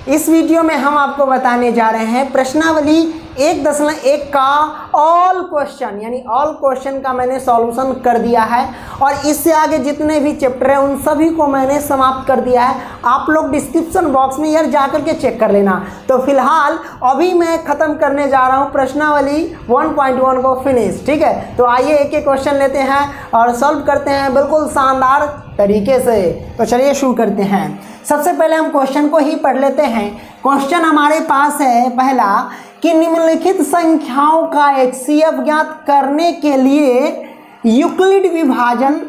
इस वीडियो में हम आपको बताने जा रहे हैं प्रश्नावली 1.1 का ऑल क्वेश्चन, यानी ऑल क्वेश्चन का मैंने सॉल्यूशन कर दिया है और इससे आगे जितने भी चैप्टर हैं उन सभी को मैंने समाप्त कर दिया है। आप लोग डिस्क्रिप्शन बॉक्स में यार जा करके चेक कर लेना। तो फिलहाल अभी मैं ख़त्म करने जा रहा हूँ प्रश्नावली 1.1 को फिनिश। ठीक है, तो आइए एक एक क्वेश्चन लेते हैं और सॉल्व करते हैं बिल्कुल शानदार तरीके से। तो चलिए शुरू करते हैं। सबसे पहले हम क्वेश्चन को ही पढ़ लेते हैं। क्वेश्चन हमारे पास है पहला कि निम्नलिखित संख्याओं का HCF ज्ञात करने के लिए यूक्लिड विभाजन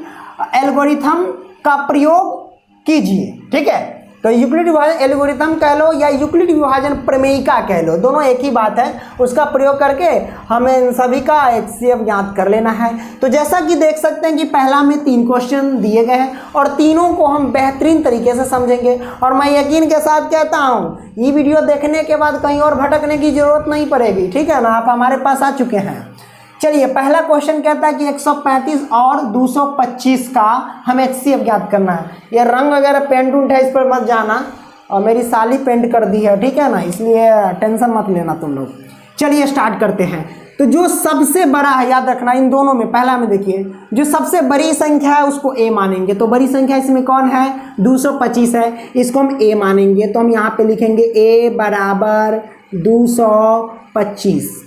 एल्गोरिथम का प्रयोग कीजिए। ठीक है, तो यूक्लिड विभाजन एल्गोरिथम कह लो या यूक्लिड विभाजन प्रमेयिका कह लो, दोनों एक ही बात है। उसका प्रयोग करके हमें इन सभी का HCF ज्ञात कर लेना है। तो जैसा कि देख सकते हैं कि पहला में 3 क्वेश्चन दिए गए हैं और तीनों को हम बेहतरीन तरीके से समझेंगे और मैं यकीन के साथ कहता हूँ ये वीडियो देखने के बाद कहीं और भटकने की जरूरत नहीं पड़ेगी। ठीक है ना, आप हमारे पास आ चुके हैं। चलिए, पहला क्वेश्चन कहता है कि 135 और 225 का हमें HCF ज्ञात करना है। ये रंग वगैरह पेंट उंट है, इस पर मत जाना, और मेरी साली पेंट कर दी है, ठीक है ना, इसलिए टेंशन मत लेना तुम लोग। चलिए स्टार्ट करते हैं। तो जो सबसे बड़ा है, याद रखना इन दोनों में, पहला में देखिए जो सबसे बड़ी संख्या है उसको A मानेंगे। तो बड़ी संख्या इसमें कौन है? 225 है, इसको हम A मानेंगे। तो हम यहाँ पे लिखेंगे A बराबर 225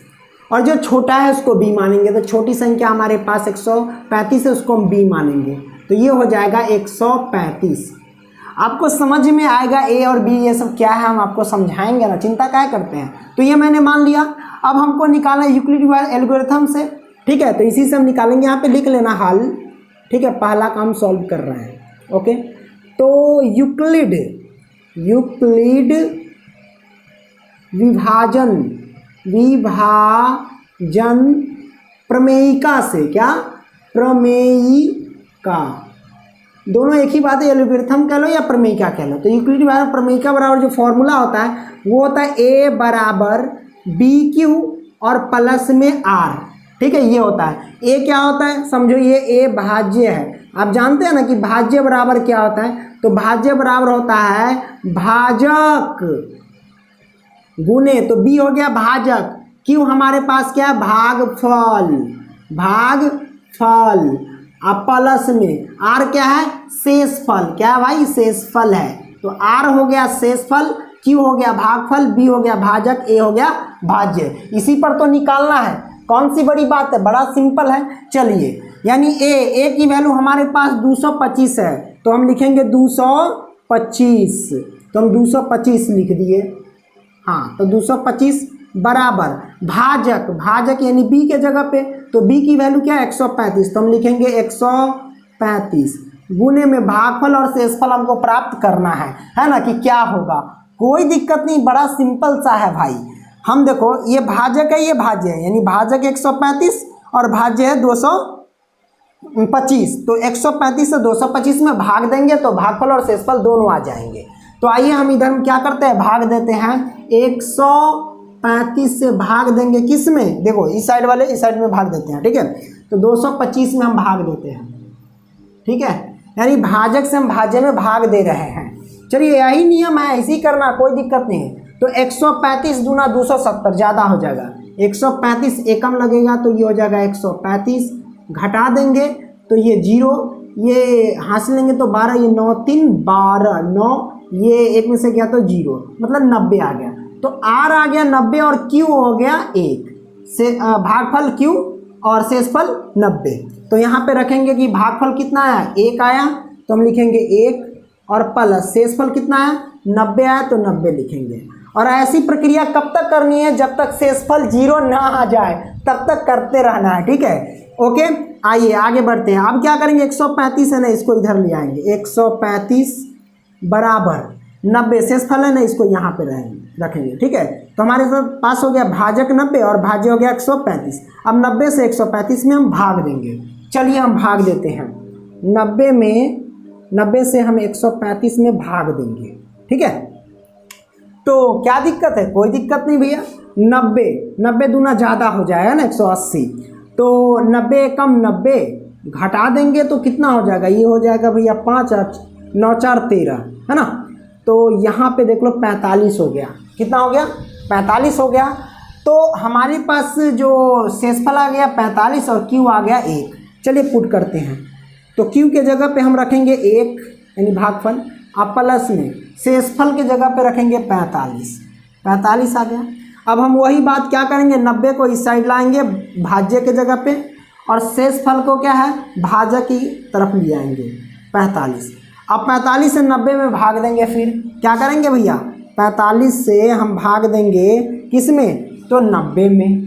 और जो छोटा है उसको B मानेंगे। तो छोटी संख्या हमारे पास 135 है, उसको हम B मानेंगे। तो ये हो जाएगा 135। आपको समझ में आएगा A और B ये सब क्या है, हम आपको समझाएंगे ना, चिंता क्या करते हैं। तो ये मैंने मान लिया। अब हमको निकालना है यूक्लिड एल्गोरिथम से। ठीक है, तो इसी से हम निकालेंगे। यहाँ पे लिख लेना हल। ठीक है, पहला काम सॉल्व कर रहे हैं। ओके, तो यूक्लिड विभाजन प्रमेयिका से, क्या प्रमेयिका, दोनों एक ही बात है, एल्गोरिथम कह लो या प्रमेयिका कह लो। तो यूक्लिड विभाजन प्रमेयिका बराबर जो फॉर्मूला होता है वो होता है A बराबर BQ और प्लस में R। ठीक है, ये होता है। A क्या होता है, समझो ये A भाज्य है। आप जानते हैं ना कि भाज्य बराबर क्या होता है? तो भाज्य बराबर होता है भाजक गुने, तो B हो गया भाजक, Q हमारे पास क्या है? भागफल अब प्लस में R क्या है? शेषफल। क्या है भाई? शेषफल है। तो R हो गया शेषफल, Q हो गया भागफल, B हो गया भाजक, A हो गया भाज्य। इसी पर तो निकालना है। कौन सी बड़ी बात है, बड़ा सिंपल है। चलिए, यानी A की वैल्यू हमारे पास 225 है, तो हम लिखेंगे 225। तो हम 225 लिख दिए। हाँ, तो 225 बराबर भाजक यानी B के जगह पे, तो B की वैल्यू क्या है? 135। तो हम लिखेंगे 135 गुने में भागफल और शेषफल हमको प्राप्त करना है ना, कि क्या होगा। कोई दिक्कत नहीं, बड़ा सिंपल सा है भाई। हम देखो, ये भाजक है, ये भाज्य है, यानी भाजक 135 और भाज्य है 225। तो 135 से 225 में भाग देंगे तो भागफल और शेषफल दोनों आ जाएंगे। तो आइए हम इधर हम क्या करते हैं, भाग देते हैं। 135 से भाग देंगे किस में? देखो, इस साइड वाले इस साइड में भाग देते हैं। ठीक है, तो 225 में हम भाग देते हैं। ठीक है, यानी भाजक से हम भाज्य में भाग दे रहे हैं। चलिए, यही नियम है, इसी करना, कोई दिक्कत नहीं है। तो 135 दूना 270 ज़्यादा हो जाएगा। 135 एकम लगेगा तो ये हो जाएगा 135, घटा देंगे तो ये 0, ये हासिल लेंगे तो 12, ये 9 3 12, 9 ये एक में से गया तो 0, मतलब 90 आ गया। तो R आ गया 90 और Q हो गया 1 से, भागफल Q और शेषफल 90। तो यहाँ पे रखेंगे कि भागफल कितना आया? 1 आया, तो हम लिखेंगे 1 और प्लस शेषफल कितना आया? 90 आया, तो 90 लिखेंगे। और ऐसी प्रक्रिया कब तक करनी है? जब तक शेषफल 0 ना आ जाए तब तक करते रहना है। ठीक है, ओके, आइए आगे बढ़ते हैं। अब क्या करेंगे? 135 है ना, इसको इधर ले आएंगे। 135 बराबर 90 शेषफल है ना, इसको यहाँ पे रखेंगे। ठीक है, तो हमारे पास हो गया भाजक 90 और भाज्य हो गया 135। अब 90 से 135 में हम भाग देंगे। चलिए हम भाग देते हैं। 90 से हम 135 में भाग देंगे। ठीक है, तो क्या दिक्कत है? कोई दिक्कत नहीं भैया। 90 दूना ज़्यादा हो जाएगा ना, 180। तो 90 एकम 90 घटा देंगे तो कितना हो जाएगा? ये हो जाएगा भैया 5 9 4 13, है ना। तो यहाँ पे देख लो 45 हो गया। कितना हो गया? 45 हो गया। तो हमारे पास जो शेषफल आ गया 45 और क्यू आ गया 1। चलिए पुट करते हैं। तो क्यू के जगह पे हम रखेंगे 1 यानी भागफल, अब प्लस में शेषफल के जगह पे रखेंगे 45 आ गया। अब हम वही बात क्या करेंगे, 90 को इस साइड लाएंगे भाज्य के जगह पे, और शेषफल को क्या है भाजक की तरफ ले आएंगे 45। अब 45 से 90 में भाग देंगे, फिर क्या करेंगे भैया 45 से हम भाग देंगे किस में, तो 90 में।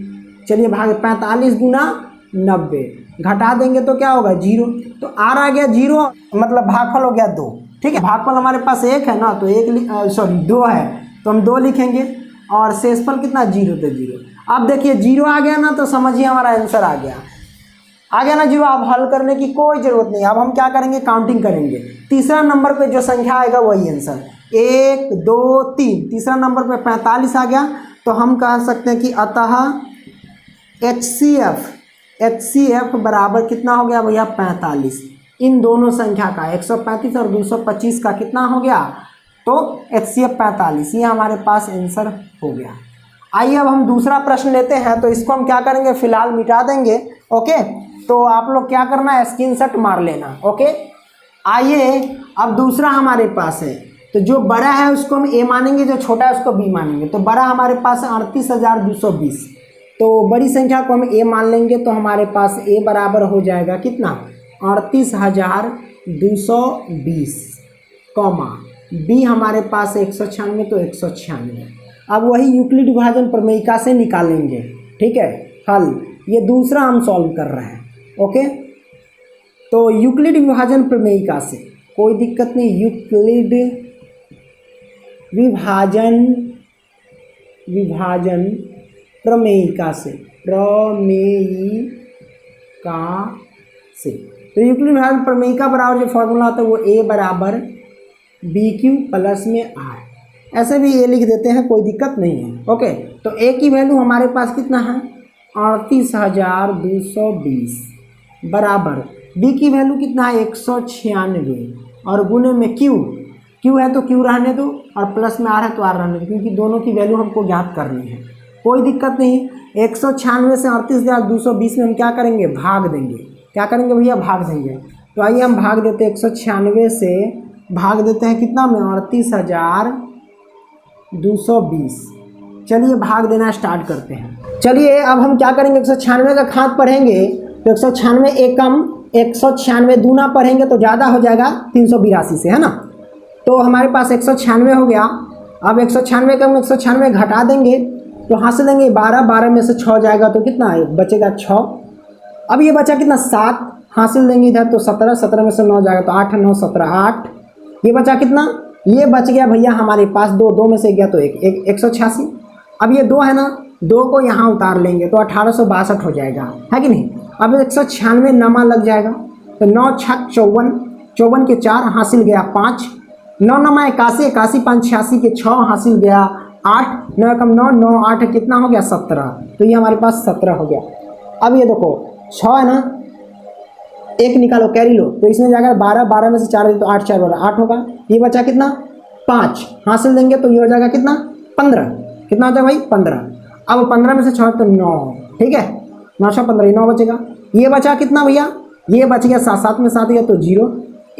चलिए भाग 45 गुना 90 घटा देंगे तो क्या होगा 0। तो आर आ गया 0, मतलब भागफल हो गया 2। ठीक है, भागफल हमारे पास 1 है ना, तो 2 है तो हम 2 लिखेंगे, और शेषफल कितना 0 तो 0। अब देखिए 0 आ गया ना, तो समझिए हमारा आंसर आ गया ना 0। अब हल करने की कोई ज़रूरत नहीं। अब हम क्या करेंगे, काउंटिंग करेंगे। तीसरा नंबर पे जो संख्या आएगा वही आंसर, 1 2 3। तीसरा नंबर पे 45 आ गया, तो हम कह सकते हैं कि अतः HCF बराबर कितना हो गया भैया 45। इन दोनों संख्या का 135 और 225 का कितना हो गया, तो HCF 45। ये हमारे पास आंसर हो गया। आइए अब हम दूसरा प्रश्न लेते हैं। तो इसको हम क्या करेंगे, फिलहाल मिटा देंगे। ओके, तो आप लोग क्या करना है, स्क्रीनशॉट मार लेना। ओके, आइए अब दूसरा हमारे पास है। तो जो बड़ा है उसको हम A मानेंगे, जो छोटा है उसको B मानेंगे। तो बड़ा हमारे पास है 38,220, तो बड़ी संख्या को हम A मान लेंगे। तो हमारे पास A बराबर हो जाएगा कितना 38,220, कॉमा B हमारे पास 196, तो 196। अब वही यूक्लिड विभाजन प्रमेयिका से निकालेंगे। ठीक है, हल ये दूसरा हम सॉल्व कर रहे हैं। ओके, तो यूक्लिड विभाजन प्रमेयिका से कोई दिक्कत नहीं। यूक्लिड विभाजन प्रमेयिका से तो यूक्लिड विभाजन प्रमेयिका बराबर जो फॉर्मूला होता है वो A बराबर BQ प्लस में R। ऐसे भी A लिख देते हैं, कोई दिक्कत नहीं है। ओके, तो A की वैल्यू हमारे पास कितना है 38,220 बराबर B की वैल्यू कितना है 196, और गुने में Q है तो Q रहने दो, और प्लस में R है तो R रहने दो, क्योंकि दोनों की वैल्यू हमको ज्ञात करनी है। कोई दिक्कत नहीं। 196 से 38,220 में हम क्या करेंगे, भाग देंगे। क्या करेंगे भैया, भाग देंगे। तो आइए हम भाग देते हैं 196 से भाग देते हैं कितना में 38,220। चलिए भाग देना स्टार्ट करते हैं। चलिए अब हम क्या करेंगे, 196 का घात पढ़ेंगे तो 196 एकम 196 दूना पढ़ेंगे तो ज़्यादा हो जाएगा 382 से, है ना। तो हमारे पास 196 हो गया। अब 196 का हम 196 घटा देंगे तो हासिल देंगे 12 में से 6 जाएगा तो कितना बचेगा 6। अब ये बचा कितना 7, हासिल देंगे इधर तो 17 में से 9 जाएगा तो 8 9 17 8। ये बचा कितना, ये बच गया भैया हमारे पास 2 में से गया तो 186। अब ये 2 है ना, 2 को यहाँ उतार लेंगे तो 1862 हो जाएगा, है कि नहीं। अब 196 नमा लग जाएगा तो 9 6 54, 54 के 4 हासिल गया 5, 9 नमा 81, 81 5 86 के 6 हासिल गया 8, 9 कम 9 9 8 कितना हो गया 17। तो ये हमारे पास 17 हो गया। अब ये देखो 6 है ना, 1 निकालो कैरी लो तो इसमें जाएगा 12 में से 4 तो 8 4 12 8 होगा। ये बचा कितना 5, हासिल देंगे तो ये हो जाएगा कितना 15। कितना हो जाएगा भाई 15। अब 15 में से 6 तो 9, ठीक है 9 6 15 9 बचेगा। ये बचा कितना भैया, ये बच गया 7 7 में 7 गया तो 0,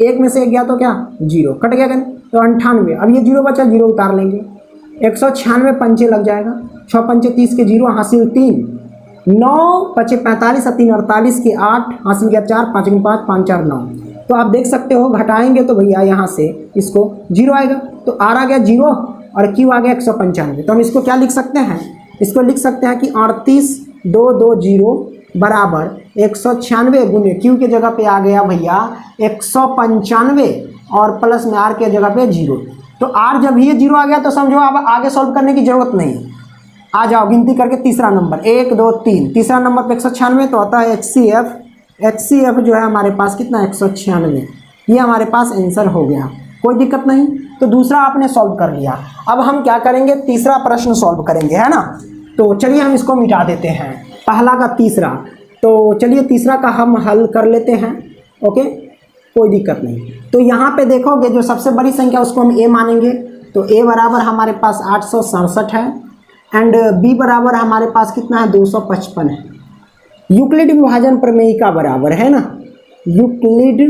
1 में से 1 गया तो क्या 0 कट गया तो 98। अब ये 0 बचा, 0 उतार लेंगे 196 पंचे लग जाएगा, 6 पंचे 30 के 0 हासिल 3, 9 पचे 45 और 3 48 के 8 हासिल गया 4, 5 5 5 4 9। तो आप देख सकते हो घटाएंगे तो भैया यहाँ से इसको 0 आएगा तो R आ गया 0 और Q आ गया 195। तो हम इसको क्या लिख सकते हैं, इसको लिख सकते हैं कि 38,220 बराबर 196 गुने Q के जगह पे आ गया भैया 195 और प्लस में R के जगह पे 0। तो R जब ये 0 आ गया तो समझो अब आगे सॉल्व करने की जरूरत नहीं है। आ जाओ गिनती करके तीसरा नंबर 1 2 3, तीसरा नंबर पे 196 तो आता है HCF जो है हमारे पास कितना 196। ये हमारे पास आंसर हो गया, कोई दिक्कत नहीं। तो दूसरा आपने सॉल्व कर लिया। अब हम क्या करेंगे, तीसरा प्रश्न सॉल्व करेंगे, है ना। तो चलिए हम इसको मिटा देते हैं, पहला का तीसरा। तो चलिए तीसरा का हम हल कर लेते हैं। ओके कोई दिक्कत नहीं। तो यहाँ पे देखोगे जो सबसे बड़ी संख्या उसको हम A मानेंगे तो ए बराबर हमारे पास 867 है एंड बी बराबर हमारे पास कितना है 255 है। यूक्लिड विभाजन प्रमेयिका बराबर है ना, यूक्लिड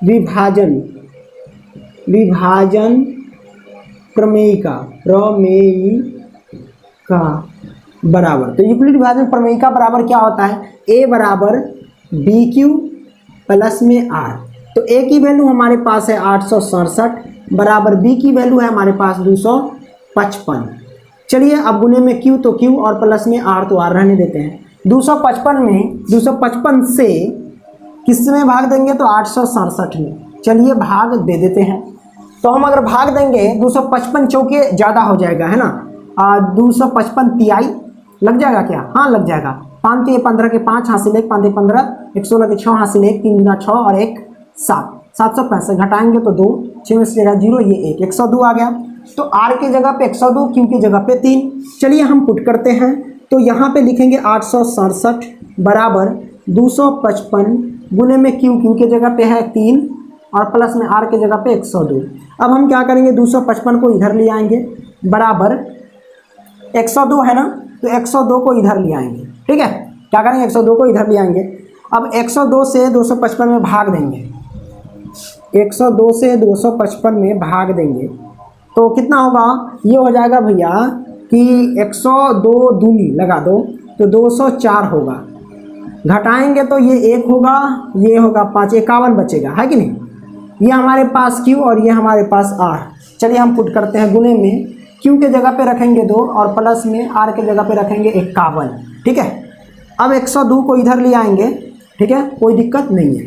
विभाजन प्रमेयिका बराबर, तो यूक्लिड विभाजन प्रमेयिका बराबर क्या होता है, ए बराबर बी क्यू प्लस में आर। तो ए की वैल्यू हमारे पास है 867 बराबर बी की वैल्यू है हमारे पास 255। चलिए अब गुने में क्यू तो क्यू और प्लस में आर तो आर रहने देते हैं। 255 से किस में भाग देंगे तो 867 में। चलिए भाग दे देते हैं। तो हम अगर भाग देंगे 255 चौके ज़्यादा हो जाएगा है ना, 255 तिहाई लग जाएगा क्या, हाँ लग जाएगा। 5 तो 15 के 5 हासिल 1, 5 15 116 के 6 हासिल 1, 3 गुना 6 और 1 7, 765 घटाएंगे तो 2, 6 में से जगह 0 ये 1, 102 आ गया। तो आर की जगह पे 102, क्यू की जगह पे 3। चलिए हम पुट करते हैं, तो यहाँ पे लिखेंगे 867 बराबर 255 गुने में क्यू, क्यू की जगह पे है 3 और प्लस में आर की जगह पे 102। अब हम क्या करेंगे 255 को इधर ले आएंगे बराबर 102 है ना, तो 102 को इधर ले आएंगे। ठीक है, क्या करेंगे 102 को इधर ले आएंगे। अब 102 से 255 में भाग देंगे, 102 से 255 में भाग देंगे तो कितना होगा, ये हो जाएगा भैया कि 102 दूनी लगा दो तो 204 होगा। घटाएंगे तो ये 1 होगा, ये होगा 5, 51 बचेगा है कि नहीं। ये हमारे पास क्यू और ये हमारे पास आर। चलिए हम पुट करते हैं, गुने में क्यू के जगह पे रखेंगे 2 और प्लस में आर के जगह पे रखेंगे 51। ठीक है, अब 102 को इधर ले आएंगे। ठीक है, कोई दिक्कत नहीं है।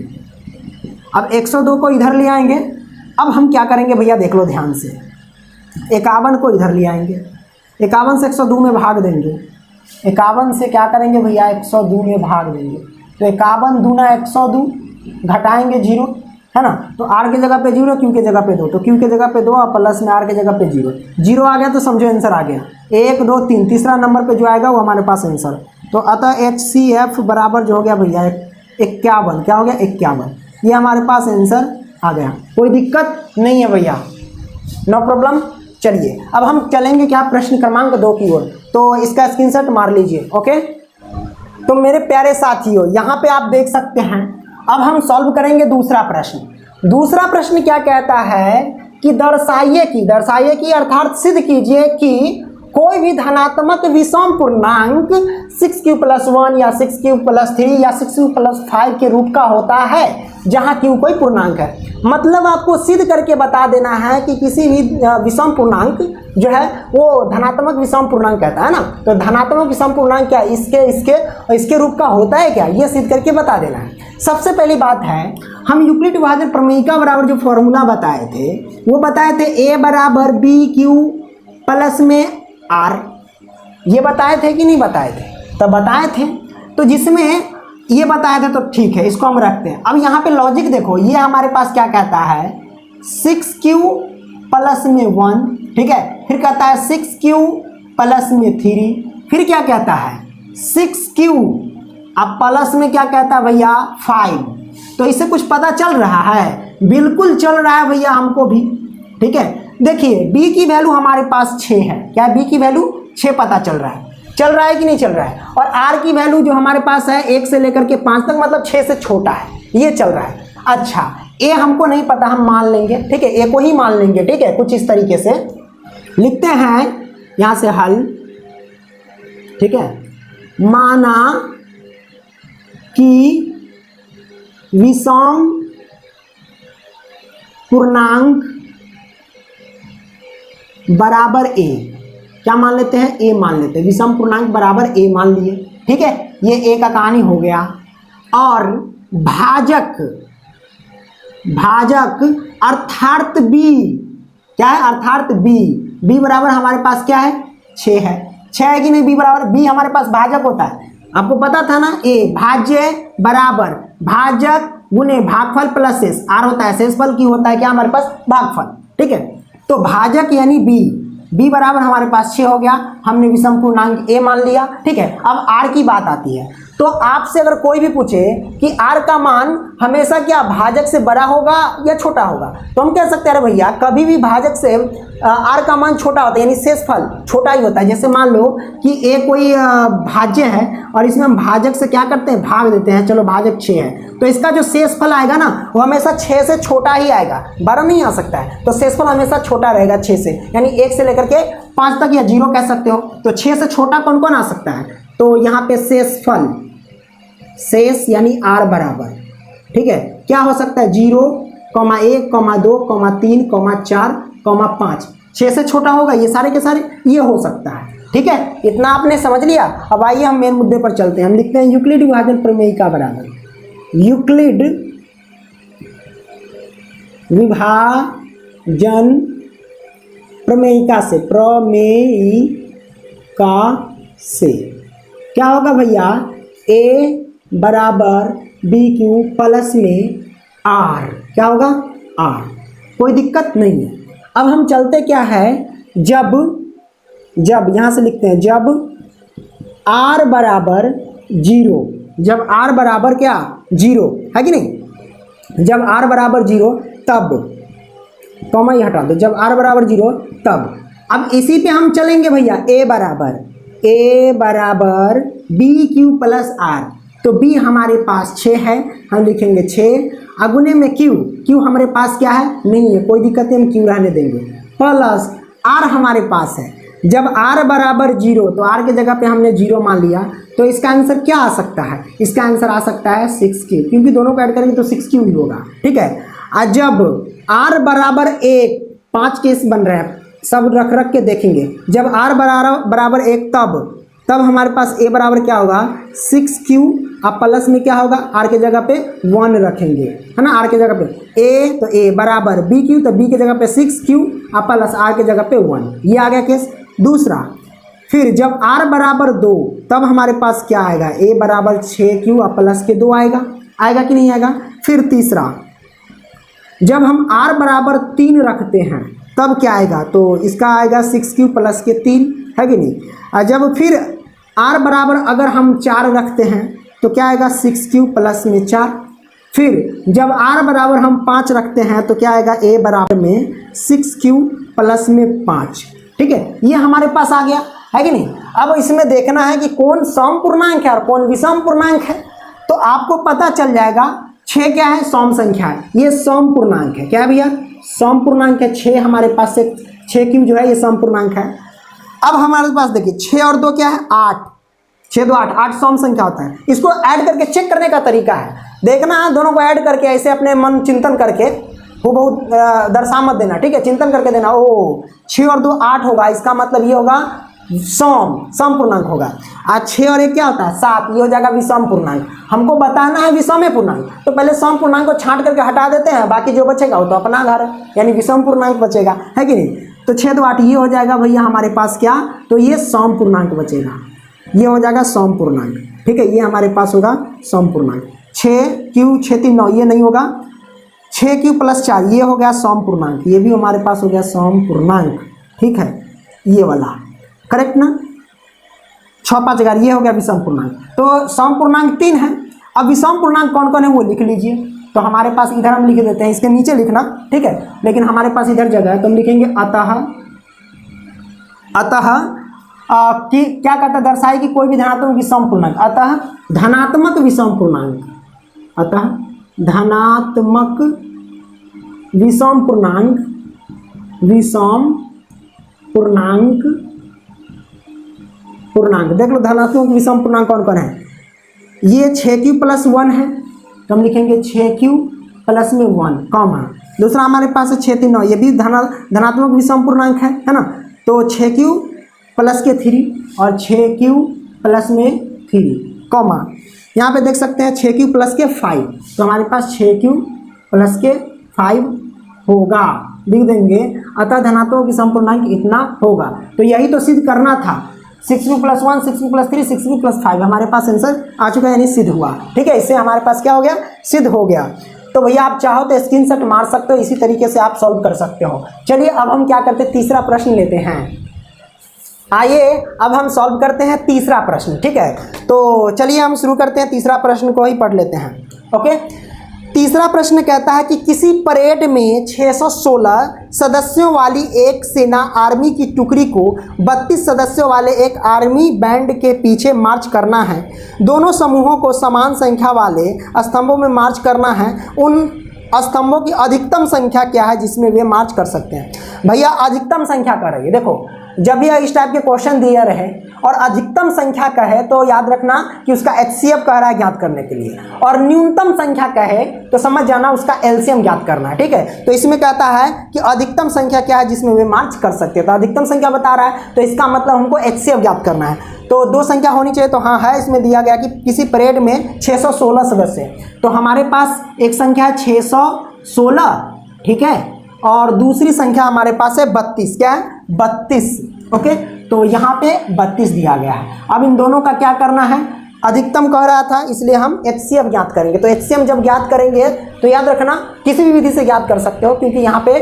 अब 102 को इधर ले आएंगे। अब हम क्या करेंगे भैया देख लो ध्यान से, 51 को इधर ले आएंगे, 51 से 102 में भाग देंगे। 51 से क्या करेंगे भैया 102 में भाग देंगे, तो 51 दूना 102 घटाएंगे 0 है ना, तो आर की जगह पे 0, क्यू की जगह पे 2, तो क्यू की जगह पे 2 और प्लस में आर की जगह पे 0। 0 आ गया तो समझो आंसर आ गया। 1 2 3 तीसरा नंबर पे जो आएगा वो हमारे पास आंसर। तो अतः HCF बराबर जो हो गया भैया 51, क्या हो गया 51, ये हमारे पास आंसर आ गया। कोई दिक्कत नहीं है भैया, नो प्रॉब्लम। चलिए अब हम चलेंगे क्या प्रश्न क्रमांक 2 की ओर, तो इसका स्क्रीनशॉट मार लीजिए। ओके, तो मेरे प्यारे साथियों यहाँ पे आप देख सकते हैं। अब हम सॉल्व करेंगे दूसरा प्रश्न। दूसरा प्रश्न क्या कहता है कि दर्शाइए कि अर्थात सिद्ध कीजिए कि कोई भी धनात्मक विषम पूर्णांक 6q + 1 या 6q + 3 या 6q + 5 के रूप का होता है जहां q कोई पूर्णांक है। मतलब आपको सिद्ध करके बता देना है कि किसी भी विषम पूर्णांक जो है वो धनात्मक विषम पूर्णांक कहता है ना, तो धनात्मक विषम पूर्णांक क्या इसके रूप का होता है क्या, ये सिद्ध करके बता देना है। सबसे पहली बात है, हम यूक्लिड विभाजन प्रमेयिका बराबर जो फॉर्मूला बताए थे वो बताए थे a बराबर बी क्यू प्लस में आर। ये बताए थे कि नहीं बताए थे, तब बताए थे। तो जिसमें ये बताए थे तो ठीक है, इसको हम रखते हैं। अब यहाँ पे लॉजिक देखो, ये हमारे पास क्या कहता है 6q + में 1, ठीक है, फिर कहता है 6q + में 3, फिर क्या कहता है 6q, अब प्लस में क्या कहता है भैया 5। तो इससे कुछ पता चल रहा है, बिल्कुल चल रहा है भैया हमको भी। ठीक है, देखिए b की वैल्यू हमारे पास 6 है, क्या b की वैल्यू 6 पता चल रहा है कि नहीं चल रहा है। और r की वैल्यू जो हमारे पास है 1 से लेकर के 5 तक, मतलब 6 से छोटा है, ये चल रहा है। अच्छा, a हमको नहीं पता, हम मान लेंगे। ठीक है, a को ही मान लेंगे। ठीक है, कुछ इस तरीके से लिखते हैं यहाँ से हल। ठीक है, माना कि विषम पूर्णांक बराबर a, क्या मान लेते हैं a मान लेते हैं, विषम पूर्णांक बराबर a मान लिए। ठीक है, ये a का कहानी हो गया। और भाजक अर्थात b, क्या है अर्थात b बराबर हमारे पास क्या है 6 है। 6 है कि नहीं, b बराबर, b हमारे पास भाजक होता है, आपको पता था ना। a भाज्य बराबर भाजक गुने भागफल प्लस शेष, r होता है शेषफल की होता है क्या हमारे पास भागफल। ठीक है, तो भाजक यानी b बराबर हमारे पास 6 हो गया, हमने विषम पूर्णांक a मान लिया। ठीक है, अब r की बात आती है, तो आपसे अगर कोई भी पूछे कि r का मान हमेशा क्या भाजक से बड़ा होगा या छोटा होगा, तो हम कह सकते हैं अरे भैया कभी भी भाजक से r का मान छोटा होता है, यानी शेषफल छोटा ही होता है। जैसे मान लो कि a कोई भाज्य है और इसमें हम भाजक से क्या करते हैं, भाग देते हैं, चलो भाजक 6 है, तो इसका जो शेषफल आएगा ना वो हमेशा 6 से छोटा ही आएगा, बड़ा नहीं आ सकता है। तो शेषफल हमेशा छोटा रहेगा 6 से, यानी 1 से लेकर के 5 तक या 0 कह सकते हो। तो 6 से छोटा कौन कौन आ सकता है, तो यहाँ पे शेषफल, शेष यानी r बराबर, ठीक है, क्या हो सकता है 0, 1, 2, 3, 4, 5, 6 से छोटा होगा, ये सारे के सारे ये हो सकता है। ठीक है, इतना आपने समझ लिया। अब आइए हम मेन मुद्दे पर चलते हैं। हम लिखते हैं यूक्लिड विभाजन प्रमेयिका बराबर यूक्लिड विभाजन प्रमेयिका से, प्रमेयिका से क्या होगा भैया, a बराबर बी क्यू प्लस में r, क्या होगा r, कोई दिक्कत नहीं है। अब हम चलते क्या है, जब यहाँ से लिखते हैं जब r बराबर 0, जब r बराबर क्या 0 है कि नहीं, जब r बराबर 0 तब, कॉमा ही हटा दो, जब r बराबर 0 तब। अब इसी पे हम चलेंगे भैया, a बराबर बी क्यू प्लस r, तो b हमारे पास 6 है, हम लिखेंगे 6 अगुने में q हमारे पास क्या है, नहीं है, कोई दिक्कत नहीं, हम q रहने देंगे, प्लस r हमारे पास है। जब r बराबर 0, तो r के जगह पे हमने 0 मान लिया, तो इसका आंसर क्या आ सकता है, इसका आंसर आ सकता है 6q, क्योंकि दोनों को ऐड करेंगे तो 6q ही होगा। ठीक है, और जब r बराबर 1, 5 केस बन रहे हैं, सब रख के देखेंगे। जब r बराबर 1 तब हमारे पास a बराबर क्या होगा 6q, अब प्लस में क्या होगा, r के जगह पे 1 रखेंगे, है ना, r के जगह पे a, तो a बराबर bq, तो b के जगह पे 6q, अब प्लस r के जगह पे 1, ये आ गया केस दूसरा। फिर जब r बराबर 2, तब हमारे पास क्या आएगा, a बराबर 6q, अब प्लस के 2 आएगा कि नहीं आएगा। फिर तीसरा, जब हम r बराबर 3 रखते हैं तब क्या आएगा, तो इसका आएगा 6q प्लस के 3, है कि नहीं। और जब फिर r बराबर अगर हम 4 रखते हैं तो क्या आएगा 6q प्लस में 4। फिर जब r बराबर हम 5 रखते हैं तो क्या आएगा, a बराबर में 6q प्लस में 5। ठीक है, ये हमारे पास आ गया, है कि नहीं। अब इसमें देखना है कि कौन सम पूर्णांक है और कौन विषम पूर्णांक है, तो आपको पता चल जाएगा। 6 क्या है, सम संख्या है, ये सम पूर्णांक है, क्या है भैया, सम पूर्णांक है। 6 हमारे पास से 6q जो है ये सम पूर्णांक है। अब हमारे पास देखिए 6 और 2 क्या है 8, 6 2 8 सम संख्या होता है। इसको ऐड करके चेक करने का तरीका है, देखना है दोनों को ऐड करके ऐसे अपने मन चिंतन करके, वो बहुत दर्शा मत देना, ठीक है, चिंतन करके देना। ओ 6 और 2 8 होगा, इसका मतलब ये होगा सम पूर्णांक होगा। आज 6 और 1 क्या होता है 7, ये हो जाएगा विषम पूर्णांक। हमको बताना है विषम पूर्णांक, तो पहले सम पूर्णांक को छांट करके हटा देते हैं, बाकी जो बचेगा वो तो अपना घर है, यानी विषम पूर्णांक बचेगा, है कि नहीं। तो 6 2 8 ये हो जाएगा भैया हमारे पास क्या, तो ये सम पूर्णांक बचेगा, ये हो जाएगा सम पूर्णांक। ठीक है, ये हमारे पास होगा सम पूर्णांक। 6q 6 3 9 ये नहीं होगा, 6q प्लस 4 ये हो गया सम पूर्णांक, ये भी हमारे पास हो गया सम पूर्णांक। ठीक है, ये वाला करेक्ट ना, 6 5 11 ये हो गया विषम पूर्णांक। तो सम पूर्णांक 3 है। अब विषम पूर्णांक कौन कौन है वो लिख लीजिए। तो हमारे पास इधर हम लिख देते हैं, इसके नीचे लिखना, ठीक है, लेकिन हमारे पास इधर जगह है तो हम लिखेंगे अतः कि क्या कहता है, दर्शाए कि कोई भी धनात्मक विषम पूर्णांक, अतः धनात्मक विषम पूर्णांक, अतः धनात्मक विषम पूर्णांक, विषम पूर्णांक देख लो धनात्मक विषम पूर्णांक कौन कौन है। ये 6q प्लस 1 है, तो हम लिखेंगे 6q प्लस में 1 कॉमा, दूसरा हमारे पास है 6 3 9, ये भी धनात्मक विषम पूर्णांक है ना। तो 6q प्लस के 3 और 6q प्लस में 3 कॉमा, यहाँ पे देख सकते हैं 6q प्लस के 5, तो हमारे पास 6q प्लस के 5 होगा, लिख देंगे। अतः धनात्मक विषम पूर्णांक इतना होगा। तो यही तो सिद्ध करना था, 6q plus 1 6q plus 3 6q plus 5 हमारे पास आंसर आ चुका है, यानी सिद्ध हुआ। ठीक है, इससे हमारे पास क्या हो गया, सिद्ध हो गया। तो भैया आप चाहो तो स्क्रीनशॉट मार सकते हो, इसी तरीके से आप सॉल्व कर सकते हो। चलिए अब हम क्या करते हैं, तीसरा प्रश्न लेते हैं। आइए अब हम सॉल्व करते हैं तीसरा प्रश्न, ठीक है। तो चलिए हम शुरू करते हैं, तीसरा प्रश्न को ही पढ़ लेते हैं। ओके, तीसरा प्रश्न कहता है कि किसी परेड में 616 सदस्यों वाली एक सेना आर्मी की टुकड़ी को 32 सदस्यों वाले एक आर्मी बैंड के पीछे मार्च करना है। दोनों समूहों को समान संख्या वाले स्तंभों में मार्च करना है। उन स्तंभों की अधिकतम संख्या क्या है जिसमें वे मार्च कर सकते हैं। भैया अधिकतम संख्या का रही, देखो जब भी इस टाइप के क्वेश्चन दिए रहे और अधिकतम संख्या कहे तो याद रखना कि उसका HCF कह रहा है ज्ञात करने के लिए, और न्यूनतम संख्या कहे तो समझ जाना उसका LCM ज्ञात करना है, ठीक है। तो इसमें कहता है कि अधिकतम संख्या क्या है जिसमें वे मार्च कर सकते हैं, तो अधिकतम संख्या बता रहा है तो इसका मतलब हमको HCF ज्ञात करना है। तो दो संख्या होनी चाहिए, तो हाँ है, इसमें दिया गया कि किसी परेड में 616 सदस्य है, तो हमारे पास एक संख्या है 616, ठीक है, और दूसरी संख्या हमारे पास है 32, क्या है 32, ओके। तो यहाँ पे 32 दिया गया है। अब इन दोनों का क्या करना है, अधिकतम कह रहा था इसलिए हम HCF ज्ञात करेंगे। तो HCM जब ज्ञात करेंगे तो याद रखना किसी भी विधि से ज्ञात कर सकते हो, क्योंकि यहाँ पे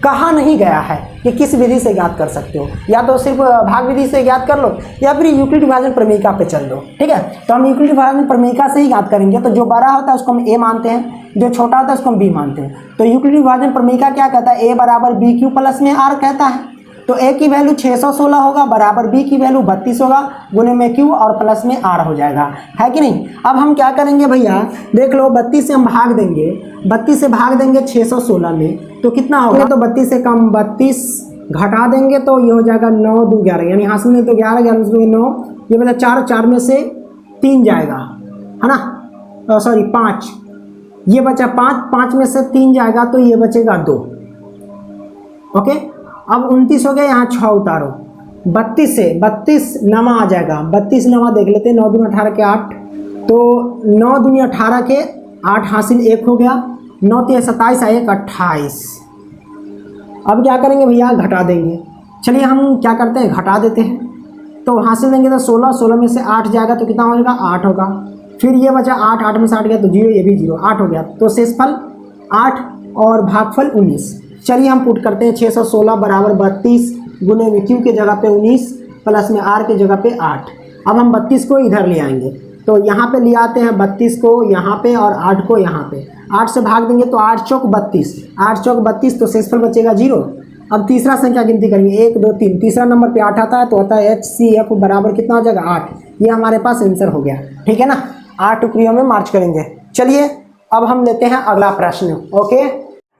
कहा नहीं गया है कि किस विधि से ज्ञात कर सकते हो, या तो सिर्फ भाग विधि से ज्ञात कर लो या फिर यूक्लिड विभाजन प्रमेयिका पे चल दो, ठीक है। तो हम यूक्लिड विभाजन प्रमेयिका से ही ज्ञात करेंगे। तो जो बड़ा होता है उसको हम A मानते हैं, जो छोटा होता है उसको हम B मानते हैं। तो यूक्लिड विभाजन प्रमेयिका क्या कहता है, A बराबर BQ प्लस में R कहता है। तो A की वैल्यू 616 होगा बराबर B की वैल्यू 32 होगा, गुने में Q और प्लस में R हो जाएगा, है कि नहीं। अब हम क्या करेंगे भैया, देख लो 32 से हम भाग देंगे, 32 से भाग देंगे 616 में तो कितना होगा, तो 32 से कम 32 घटा देंगे तो ये हो जाएगा 9 2 11, यानी हासिल में तो 11 11 में 9, ये बचा 4, 4 में से 3 जाएगा, है ना, सॉरी 5, ये बचा 5, 5 में से 3 जाएगा तो ये बचेगा 2, ओके। अब 29 हो गया, यहाँ 6 उतारो, 32 से 32 नमा आ जाएगा, 32 नमा देख लेते हैं, 9 दूनी 18 के 8, तो 9 दूनी 18 के 8 हासिल 1 हो गया, 9 3 27 आए 28। अब क्या करेंगे भैया, घटा देंगे। चलिए हम क्या करते हैं, घटा देते हैं। तो हासिल देंगे तो 16, 16 में से 8 जाएगा तो कितना हो जाएगा 8 होगा, फिर ये बचा 8, 8 में से 8 गया तो 0, ये भी 0, 8 हो गया। तो शेषफल 8 और भागफल 19। चलिए हम पुट करते हैं 616 बराबर 32 गुने में Q के जगह पे 19 प्लस में R के जगह पे 8। अब हम 32 को इधर ले आएंगे, तो यहाँ पे ले आते हैं 32 को यहाँ पे और 8 को यहाँ पे, 8 से भाग देंगे तो 8 चौक 32, 8 चौक 32, तो शेषफल बचेगा 0। अब तीसरा संख्या गिनती करेंगे, 1 2 3, तीसरा नंबर पे 8 आता है तो आता है HCF बराबर कितना हो जाएगा 8। ये हमारे पास आंसर हो गया, ठीक है ना। 8 टुकड़ियों में मार्च करेंगे। चलिए अब हम लेते हैं अगला प्रश्न, ओके।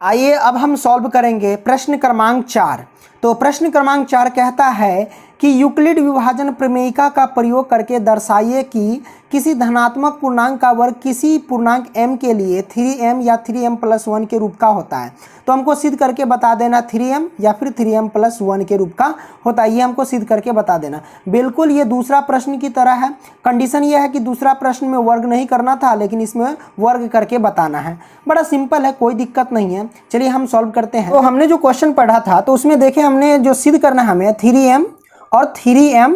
आइए अब हम सॉल्व करेंगे प्रश्न क्रमांक 4। तो प्रश्न क्रमांक 4 कहता है कि यूक्लिड विभाजन प्रमेयिका का प्रयोग करके दर्शाइए कि किसी धनात्मक पूर्णांक का वर्ग किसी पूर्णांक m के लिए 3m या 3m + 1 के रूप का होता है। तो हमको सिद्ध करके बता देना 3m या फिर 3m + 1 के रूप का होता है, ये हमको सिद्ध करके बता देना। बिल्कुल ये दूसरा प्रश्न की तरह है। कंडीशन ये है कि दूसरा प्रश्न में वर्ग नहीं करना था, लेकिन इसमें वर्ग करके बताना है। बड़ा सिंपल है, कोई दिक्कत नहीं है। चलिए हम सॉल्व करते हैं। तो हमने जो क्वेश्चन पढ़ा था तो उसमें देखे हमने जो सिद्ध करना है हमें 3m और 3m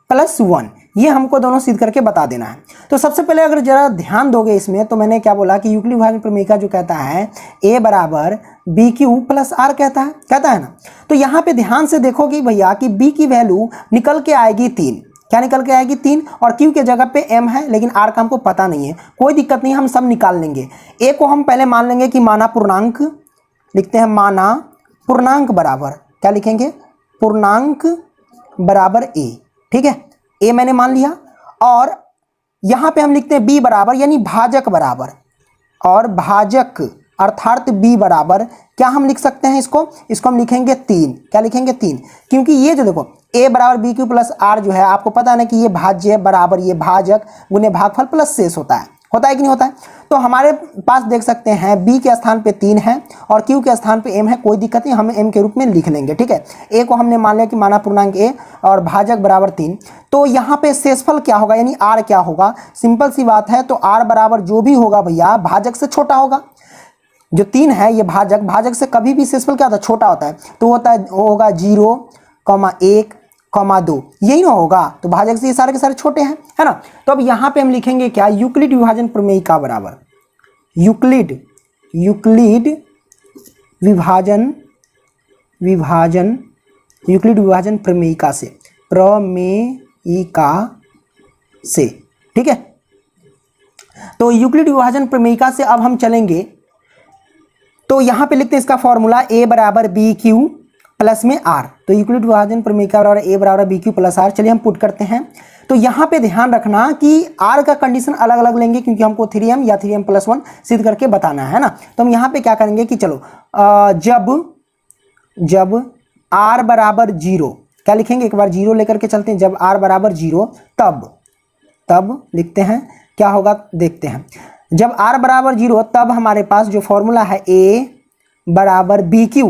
+ 1, ये हमको दोनों सिद्ध करके बता देना है। तो सबसे पहले अगर जरा ध्यान दोगे इसमें, तो मैंने क्या बोला कि यूक्लिड विभाजन प्रमेयिका जो कहता है A बराबर BQ + R कहता है ना। तो यहाँ पे ध्यान से देखोगे भैया कि B की वैल्यू निकल के आएगी 3, क्या निकल के आएगी 3, और Q के जगह पे M है, लेकिन R का हमको पता नहीं है। कोई दिक्कत नहीं, हम सब निकाल लेंगे। A को हम पहले मान लेंगे कि माना पूर्णांक, लिखते हैं माना पूर्णांक बराबर, क्या लिखेंगे, पूर्णांक बराबर A, ठीक है। A मैंने मान लिया, और यहाँ पे हम लिखते हैं B बराबर यानी भाजक बराबर, और भाजक अर्थात B बराबर क्या हम लिख सकते हैं, इसको हम लिखेंगे 3, क्या लिखेंगे 3, क्योंकि ये जो देखो A बराबर BQ + R जो है आपको पता है ना कि ये भाज्य बराबर ये भाजक गुने भागफल प्लस शेष होता है कि नहीं होता है। तो हमारे पास देख सकते हैं B के स्थान पे 3 है और Q के स्थान पे M है, कोई दिक्कत नहीं, हम M के रूप में लिख लेंगे, ठीक है। A को हमने मान लिया कि माना पूर्णांक A और भाजक बराबर 3। तो यहाँ पे शेषफल क्या होगा यानी R क्या होगा, सिंपल सी बात है। तो R बराबर जो भी होगा भैया भाजक से छोटा होगा। जो 3 है ये भाजक से कभी भी शेषफल क्या होता है, छोटा होता है। तो होगा 0, 1, 2, यही ना होगा। तो भाजक से ये सारे के सारे छोटे हैं, है ना। तो अब यहाँ पे हम लिखेंगे क्या, यूक्लिड विभाजन प्रमेयिका बराबर यूक्लिड विभाजन प्रमेयिका से प्रमेयिका से। ठीक है, तो यूक्लिड विभाजन प्रमेयिका से अब हम चलेंगे, तो यहां पे लिखते हैं इसका फॉर्मूला a बराबर बी क्यू प्लस में r। तो यूक्लिड विभाजन प्रमेयिका बराबर a बराबर बी क्यू प्लस r। चलिए हम पुट करते हैं। तो यहाँ पे ध्यान रखना कि r का कंडीशन अलग अलग लेंगे, क्योंकि हमको 3m या 3m+1 सिद्ध करके बताना है ना। तो हम यहाँ पे क्या करेंगे कि चलो जब r बराबर 0, क्या लिखेंगे, एक बार 0 लेकर के चलते हैं। जब r बराबर 0 तब लिखते हैं क्या होगा, देखते हैं। जब r बराबर 0 तब हमारे पास जो फॉर्मूला है a बराबर बी क्यू,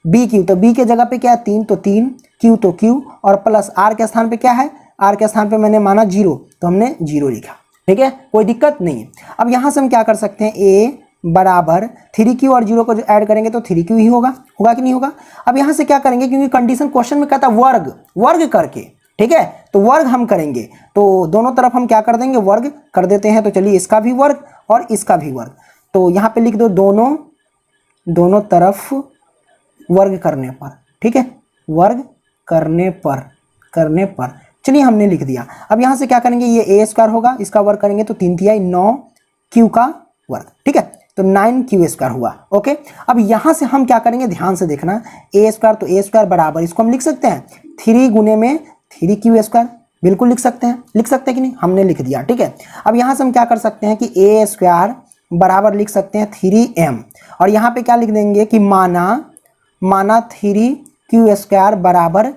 तो b के जगह पे क्या है 3, तो 3, q तो q, और प्लस r के स्थान पे क्या है, r के स्थान पे मैंने माना 0, तो हमने 0 लिखा। ठीक है, कोई दिक्कत नहीं है। अब यहाँ से हम क्या कर सकते हैं, a बराबर 3q और 0 को जो ऐड करेंगे तो 3q ही होगा कि नहीं होगा। अब यहाँ से क्या करेंगे, क्योंकि कंडीशन क्वेश्चन में कहता है वर्ग करके, ठीक है, तो वर्ग हम करेंगे, तो दोनों तरफ हम क्या कर देंगे, वर्ग कर देते हैं। तो चलिए इसका भी वर्ग और इसका भी वर्ग, तो यहाँ पे लिख दो दोनों तरफ वर्ग करने पर। ठीक है, वर्ग करने पर चलिए हमने लिख दिया। अब यहाँ से क्या करेंगे, ये a² होगा, इसका वर्ग करेंगे तो 3 तिहाई 9q का वर्ग। ठीक है, तो 9q² हुआ। ओके, अब यहाँ से हम क्या करेंगे, ध्यान से देखना, a² तो a² बराबर, इसको हम लिख सकते हैं 3 गुने में 3q², बिल्कुल लिख सकते हैं कि नहीं, हमने लिख दिया। ठीक है, अब यहाँ से हम क्या कर सकते हैं कि a² बराबर लिख सकते हैं 3m, और यहाँ पे क्या लिख देंगे कि माना 3q² बराबर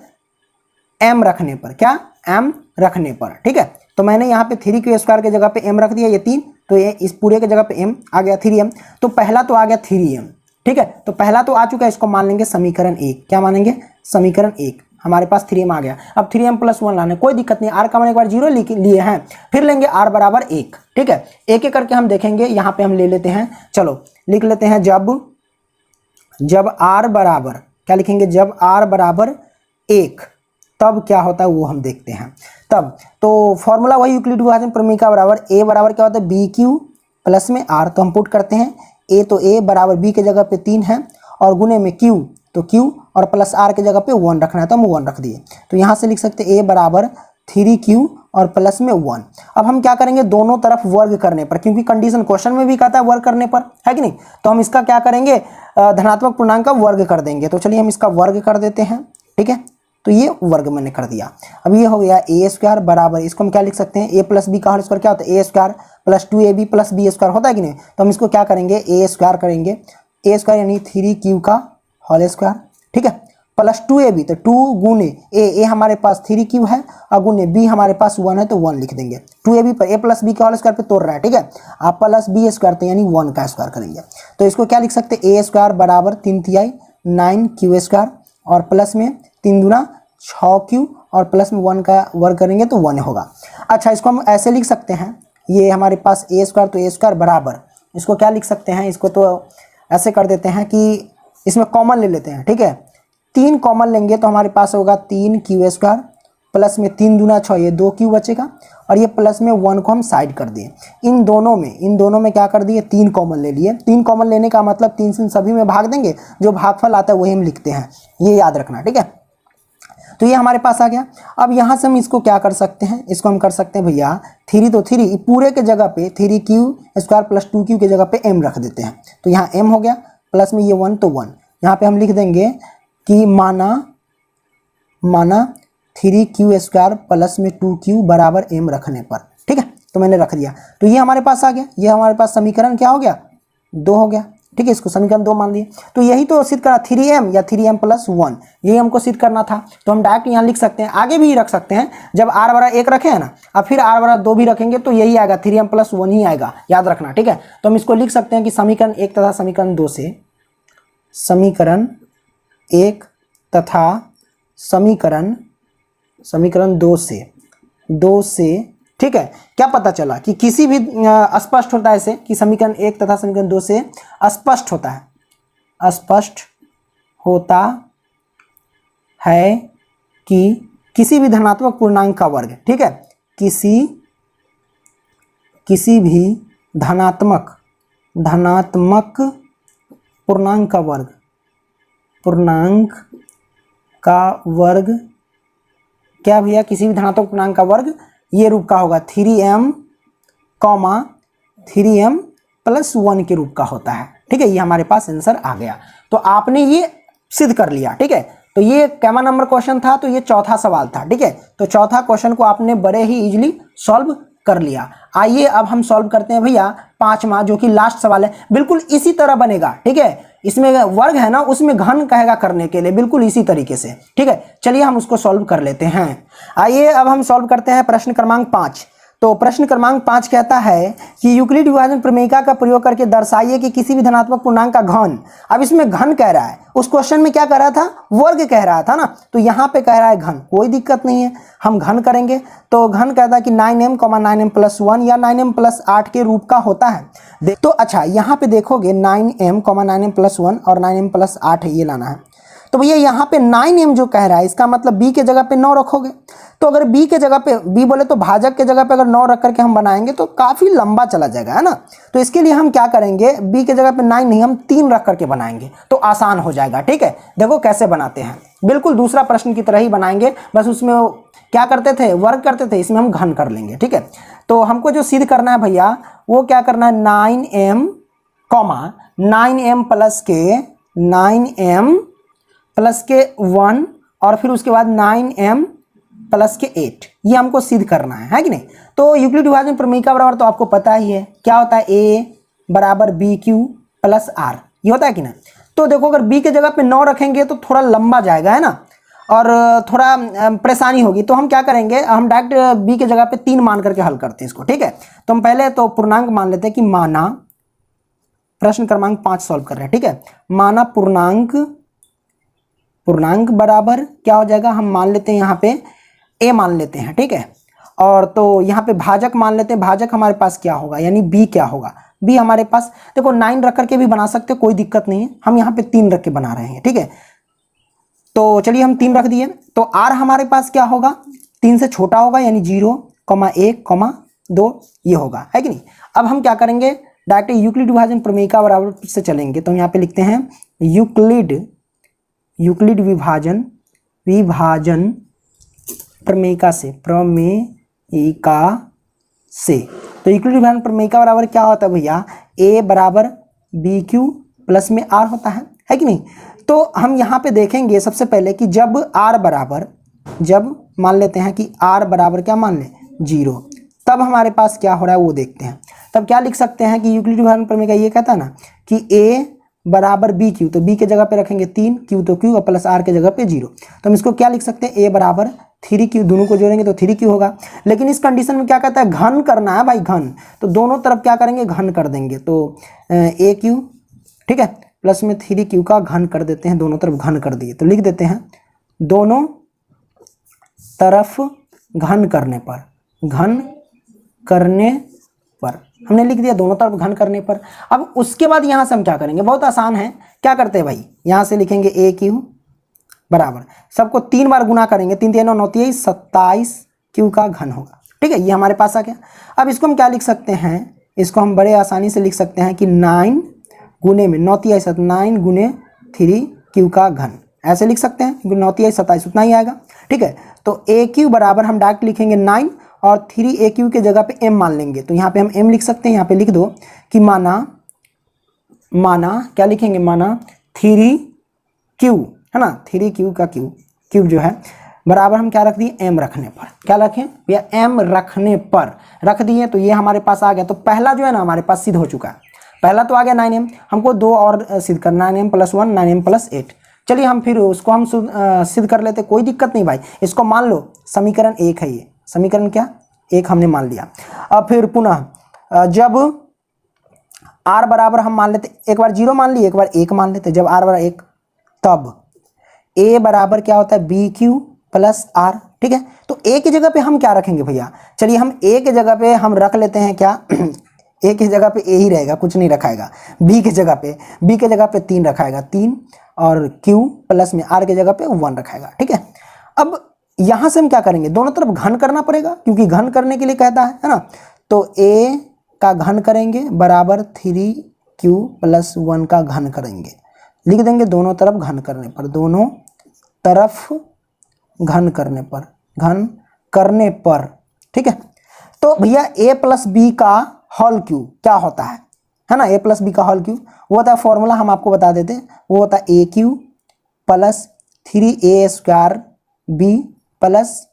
m रखने पर, क्या m रखने पर। ठीक है, तो मैंने यहाँ पे 3q² के जगह पे m रख दिया, ये 3, तो ये इस पूरे के जगह पे m आ गया 3m, तो पहला तो आ गया 3m। ठीक है, तो पहला तो आ चुका है, इसको मान लेंगे समीकरण 1। क्या मानेंगे, समीकरण 1, हमारे पास 3m आ गया। अब 3m+1 लाने, कोई दिक्कत नहीं, r का मैंने एक बार 0 लिए हैं, फिर लेंगे r बराबर 1। ठीक है, एक एक करके हम देखेंगे। यहाँ पे हम ले लेते हैं, चलो लिख लेते हैं, जब r बराबर, क्या लिखेंगे, जब r बराबर 1 तब क्या होता है वो हम देखते हैं। तब तो फॉर्मूला वही यूक्लिड विभाजन प्रमेयिका बराबर a बराबर क्या होता है, बी क्यू प्लस में r। तो हम पुट करते हैं, a तो a बराबर b के जगह पे 3 है, और गुने में q तो q, और प्लस r के जगह पे 1 रखना है, तो हम 1 रख दिए। तो यहाँ से लिख सकते हैं a बराबर 3q और प्लस में 1। अब हम क्या करेंगे, दोनों तरफ वर्ग करने पर, क्योंकि कंडीशन क्वेश्चन में भी कहता है वर्ग करने पर, है कि नहीं, तो हम इसका क्या करेंगे, धनात्मक पूर्णांक का वर्ग कर देंगे। तो चलिए हम इसका वर्ग कर देते हैं। ठीक है, तो ये वर्ग मैंने कर दिया। अब ये हो गया a² बराबर, इसको हम क्या लिख सकते हैं, a प्लस बी का होल स्क्वायर क्या होता है, a² plus 2ab plus b² होता है कि नहीं। तो हम इसको क्या करेंगे, a² करेंगे, a² यानी 3q का होल स्क्वायर। ठीक है, प्लस 2ab, तो 2 गुने a हमारे पास 3q है, और गुने b हमारे पास 1 है, तो 1 लिख देंगे। 2ab पर a प्लस बी का होल स्क्वायर पे तोड़ रहा है। ठीक है, आप प्लस b² तो यानी 1 का स्क्वायर करेंगे। तो इसको क्या लिख सकते हैं, a² बराबर 3 तिहाई 9q², और प्लस में 3 दूना 6q, और प्लस में 1 का वर्ग करेंगे तो 1 होगा। अच्छा, इसको हम ऐसे लिख सकते हैं, ये हमारे पास a² तो a² बराबर, इसको क्या लिख सकते हैं, इसको तो ऐसे कर देते हैं कि इसमें कॉमन ले लेते हैं। ठीक है, 3 कॉमन लेंगे तो हमारे पास होगा 3q² प्लस में 3 दूना 6, ये 2q बचेगा, और ये प्लस में 1 को हम साइड कर दिए। इन दोनों में क्या कर दिए, 3 कॉमन ले लिए। 3 कॉमन लेने का मतलब 3 से सभी में भाग देंगे, जो भागफल आता है वही हम लिखते हैं, ये याद रखना। ठीक है, तो ये हमारे पास आ गया। अब यहाँ से हम इसको क्या कर सकते हैं, इसको हम कर सकते हैं भैया 3 तो 3 पूरे के जगह पे 3q² प्लस 2q के जगह पे m रख देते हैं। तो यहाँ m हो गया, प्लस में ये 1 तो 1। यहाँ पे हम लिख देंगे कि माना 3q² प्लस में 2q बराबर m रखने पर। ठीक है, तो मैंने रख दिया, तो ये हमारे पास आ गया। ये हमारे पास समीकरण क्या हो गया, 2 हो गया। ठीक है, इसको समीकरण 2 मान लिए। तो यही तो सिद्ध करना, 3m या 3m+1, यही हमको सिद्ध करना था। तो हम डायरेक्ट यहाँ लिख सकते हैं, आगे भी रख सकते हैं। जब r बराबर 1 रखे हैं ना, अब फिर r बराबर 2 भी रखेंगे तो यही आएगा, 3m+1 ही आएगा, याद रखना। ठीक है, तो हम इसको लिख सकते हैं कि समीकरण 1 तथा समीकरण 2 से, समीकरण 1 तथा समीकरण 2 से ठीक है, क्या पता चला कि किसी भी स्पष्ट होता है ऐसे कि समीकरण 1 तथा समीकरण 2 से स्पष्ट होता है कि किसी भी धनात्मक पूर्णांक का वर्ग, ठीक है, किसी भी धनात्मक पूर्णांक का वर्ग क्या भैया, किसी भी धनात्मक पूर्णांक का वर्ग ये रूप का होगा 3m, 3m + 1 के रूप का होता है। ठीक है, ये हमारे पास आंसर आ गया। तो आपने ये सिद्ध कर लिया। ठीक है, तो ये कैमा नंबर क्वेश्चन था, तो ये चौथा सवाल था। ठीक है, तो चौथा क्वेश्चन को आपने बड़े ही इजीली सॉल्व कर लिया। आइए अब हम सॉल्व करते हैं भैया पांचवा, जो कि लास्ट सवाल है। बिल्कुल इसी तरह बनेगा। ठीक है, इसमें वर्ग है ना, उसमें घन कहेगा करने के लिए, बिल्कुल इसी तरीके से। ठीक है, चलिए हम उसको सॉल्व कर लेते हैं। आइए अब हम सॉल्व करते हैं प्रश्न क्रमांक 5। तो प्रश्न क्रमांक 5 कहता है कि यूक्लिड विभाजन प्रमेयिका का प्रयोग करके दर्शाइए कि किसी भी धनात्मक पूर्णांक का घन। अब इसमें घन कह रहा है, उस क्वेश्चन में क्या कह रहा था, वर्ग कह रहा था ना, तो यहाँ पे कह रहा है घन। कोई दिक्कत नहीं है, हम घन करेंगे। तो घन कहता है कि 9m, 9m + 1 या 9m + 8 के रूप का होता है। तो अच्छा, यहाँ पे देखोगे 9m, 9m + 1 और 9m + 8 ये लाना है। तो भैया यहाँ पे 9m जो कह रहा है, इसका मतलब b के जगह पे 9 रखोगे। तो अगर b के जगह पे, b बोले तो भाजक के जगह पे अगर 9 रख करके हम बनाएंगे तो काफ़ी लंबा चला जाएगा, है ना। तो इसके लिए हम क्या करेंगे, b के जगह पे 9 नहीं, हम 3 रख करके बनाएंगे तो आसान हो जाएगा। ठीक है, देखो कैसे बनाते हैं, बिल्कुल दूसरा प्रश्न की तरह ही बनाएंगे, बस उसमें क्या करते थे, वर्ग करते थे, इसमें हम घन कर लेंगे। ठीक है, तो हमको जो सिद्ध करना है भैया, वो क्या करना है, 9m, 9m + 1 और फिर उसके बाद 9m + 8, ये हमको सिद्ध करना है कि नहीं। तो यूक्लिड विभाजन प्रमेयिका बराबर तो आपको पता ही है क्या होता है, a = bq + r, ये होता है कि ना। तो देखो अगर b के जगह पे 9 रखेंगे तो थोड़ा लंबा जाएगा, है ना, और थोड़ा परेशानी होगी। तो हम क्या करेंगे, हम डायरेक्ट b के जगह पे 3 मान करके हल करते हैं इसको। ठीक है, तो हम पहले तो पूर्णांक मान लेते हैं कि माना, प्रश्न क्रमांक 5 सॉल्व कर रहे हैं। ठीक है, माना पूर्णांक बराबर क्या हो जाएगा, हम मान लेते हैं यहाँ पे a मान लेते हैं। ठीक है, और तो यहाँ पे भाजक मान लेते हैं। भाजक हमारे पास क्या होगा, यानी b क्या होगा, b हमारे पास देखो 9 रख करके भी बना सकते हो, कोई दिक्कत नहीं है, हम यहाँ पे 3 रख के बना रहे हैं। ठीक है, तो चलिए हम 3 रख दिए। तो r हमारे पास क्या होगा, 3 से छोटा होगा, यानी 0, 1, 2 ये होगा, है कि नहीं। अब हम क्या करेंगे, डायरेक्ट यूक्लिड विभाजन प्रमेयिका बराबर से चलेंगे। तो यहाँ पे लिखते हैं यूक्लिड विभाजन प्रमेयिका से, तो यूक्लिड विभाजन प्रमेयिका बराबर क्या होता है भैया, a = bq + में r होता है कि नहीं। तो हम यहाँ पे देखेंगे सबसे पहले कि जब मान लेते हैं कि r बराबर क्या मान लें, 0, तब हमारे पास क्या हो रहा है वो देखते हैं। तब क्या लिख सकते हैं कि यूक्लिड विभाजन प्रमेयिका ये कहता है ना कि a = bq, तो b के जगह पे रखेंगे 3, q तो q और + r के जगह पे 0। तो हम इसको क्या लिख सकते हैं, a = 3q, दोनों को जोड़ेंगे तो 3q होगा। लेकिन इस कंडीशन में क्या कहता है, घन करना है भाई, घन, तो दोनों तरफ क्या करेंगे, घन कर देंगे। तो aq, ठीक है, प्लस में 3q का घन कर देते हैं, दोनों तरफ घन कर दिए। तो लिख देते हैं दोनों तरफ घन करने पर हमने लिख दिया, दोनों तरफ घन करने पर। अब उसके बाद यहाँ से हम क्या करेंगे, बहुत आसान है, क्या करते हैं भाई, यहाँ से लिखेंगे aq बराबर, सबको 3 बार गुना करेंगे, 3 3 9 27 q का घन होगा। ठीक है, ये हमारे पास आ गया। अब इसको हम क्या लिख सकते हैं, इसको हम बड़े आसानी से लिख सकते हैं कि 9 गुने में 9 × 9 गुने 3q का घन, ऐसे लिख सकते हैं, 9 × 27 उतना ही आएगा। ठीक है, तो aq बराबर हम डायरेक्ट लिखेंगे 9 और 3aq के जगह पे m मान लेंगे। तो यहाँ पे हम m लिख सकते हैं, यहाँ पे लिख दो कि माना क्या लिखेंगे, माना 3q, है ना, 3q का क्यूब जो है बराबर हम क्या रख दिए, m रखने पर। क्या रखें भैया, m रखने पर रख दिए, तो ये हमारे पास आ गया। तो पहला जो है ना हमारे पास सिद्ध हो चुका है, पहला तो आ गया 9m, हमको 2 और सिद्ध करना, 9m + 1, 9m + 8। चलिए हम फिर उसको हम सिद्ध कर लेते, कोई दिक्कत नहीं भाई। इसको मान लो समीकरण 1 है, ये समीकरण क्या 1 हमने मान लिया। अब फिर पुनः जब r बराबर हम मान लेते, एक बार 0 मान लिए, एक बार 1 मान लेते, जब r बराबर 1 तब a बराबर क्या होता है, bq + r। ठीक है, तो a की जगह पे हम क्या रखेंगे भैया, चलिए हम a की जगह पे हम रख लेते हैं क्या a की जगह पे a ही रहेगा, कुछ नहीं रखाएगा। b की जगह पे 3 रखाएगा, 3, और q प्लस में r की जगह पे 1 रखाएगा। ठीक है, अब यहाँ से हम क्या करेंगे, दोनों तरफ घन करना पड़ेगा, क्योंकि घन करने के लिए कहता है ना। तो a का घन करेंगे बराबर 3q + 1 का घन करेंगे, लिख देंगे दोनों तरफ घन करने पर, दोनों तरफ घन करने पर, घन करने पर, ठीक है। तो भैया a प्लस बी का होल क्यूब क्या होता है ना, a प्लस बी का होल क्यूब वो होता है, फॉर्मूला हम आपको बता देते हैं, वो होता है a cube plus 3a square b plus